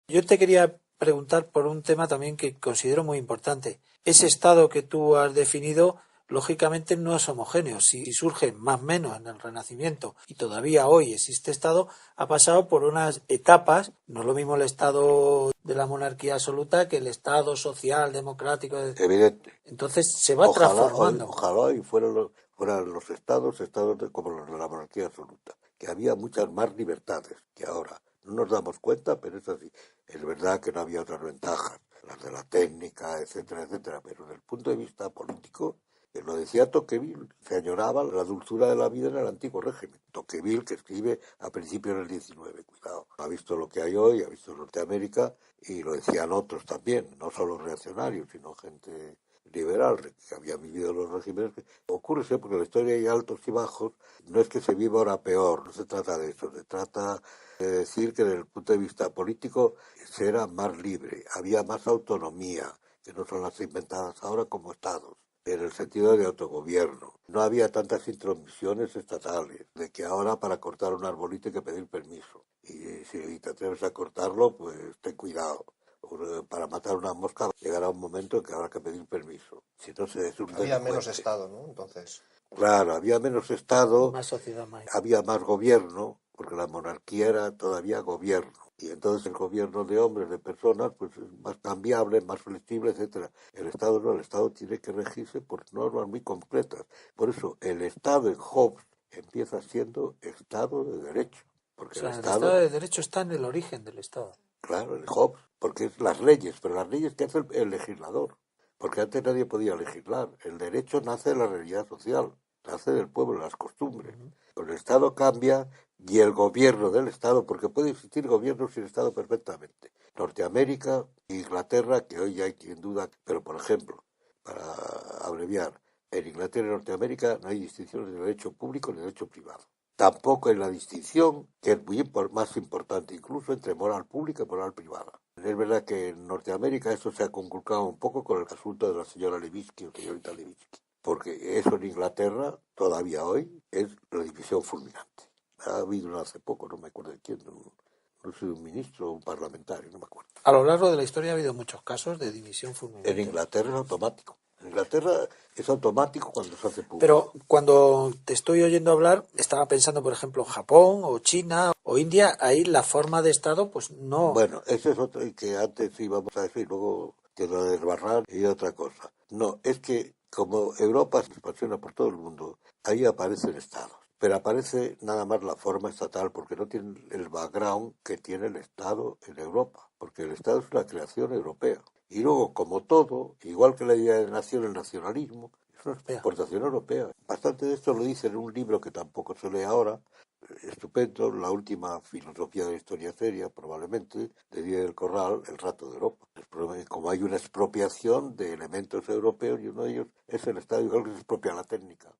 Yo te quería preguntar por un tema también que considero muy importante. Ese estado que tú has definido, lógicamente no es homogéneo. Si surge más o menos en el Renacimiento y todavía hoy existe estado, ha pasado por unas etapas. No es lo mismo el estado de la monarquía absoluta que el estado social, democrático. Evidente. Entonces se va transformando. Ojalá y fueran los estados como los de la monarquía absoluta, que había muchas más libertades que ahora. No nos damos cuenta, pero es así. Es verdad que no había otras ventajas, las de la técnica, etcétera, etcétera, pero desde el punto de vista político, lo decía Tocqueville, se añoraba la dulzura de la vida en el antiguo régimen. Tocqueville, que escribe a principios del 19, cuidado. Ha visto lo que hay hoy, ha visto Norteamérica, y lo decían otros también, no solo reaccionarios, sino gente liberal que había vivido los regímenes. Ocurre siempre porque en la historia hay altos y bajos. No es que se viva ahora peor, no se trata de eso, se trata de decir que desde el punto de vista político se era más libre, había más autonomía, que no son las inventadas ahora como estados, en el sentido de autogobierno. No había tantas intromisiones estatales, de que ahora para cortar un arbolito hay que pedir permiso. Y si te atreves a cortarlo, pues ten cuidado. Para matar una mosca llegará un momento en que habrá que pedir permiso. Si no, se es un Había menos delincuente. Estado, ¿no? Entonces, Claro, había menos Estado, Más sociedad más. había más gobierno, porque la monarquía era todavía gobierno. Y entonces el gobierno de hombres, de personas, pues es más cambiable, más flexible, etcétera. El Estado no, el Estado tiene que regirse por normas muy concretas. Por eso el Estado en Hobbes empieza siendo Estado de Derecho. O Porque el sea, el Estado Estado, de Derecho está en el origen del Estado. claro, el Hobbes, porque es las leyes, pero las leyes que hace el legislador. Porque antes nadie podía legislar. El derecho nace de la realidad social, nace del pueblo, de las costumbres. Ujú. Pero el Estado cambia y el gobierno del Estado, porque puede existir gobierno sin Estado perfectamente. Norteamérica, Inglaterra, que hoy hay quien duda, pero por ejemplo, para abreviar, en Inglaterra y Norteamérica no hay distinciones de derecho público ni derecho privado. Tampoco hay la distinción, que es más importante incluso, entre moral pública y moral privada. Es verdad que en Norteamérica esto se ha conculcado un poco con el asunto de la señora Levinsky o señorita Levinsky, porque eso en Inglaterra, todavía hoy, es la división fulminante. Ha habido uno hace poco, no me acuerdo de quién, no sé, un ministro o un parlamentario, no me acuerdo. A lo largo de la historia ha habido muchos casos de división En fulminante. Inglaterra es automático. En Inglaterra es automático cuando se hace Pero público. cuando te estoy oyendo hablar, estaba pensando, por ejemplo, Japón o China o India, ahí la forma de Estado, pues no. Bueno, ese es otro, y que antes íbamos a decir, luego te lo desbarrar y otra cosa. No, es que como Europa se expansiona por todo el mundo, ahí aparecen estados. Pero aparece nada más la forma estatal, porque no tienen el background que tiene el Estado en Europa, porque el Estado es una creación europea. Y luego, como todo, igual que la idea de nación, el nacionalismo, es una Vea. exportación europea. Bastante de esto lo dice en un libro que tampoco se lee ahora, estupendo, la última filosofía de la historia seria, probablemente, de Díaz del Corral, El rato de Europa. Como hay una expropiación de elementos europeos y uno de ellos es el Estado, igual que se expropia la técnica.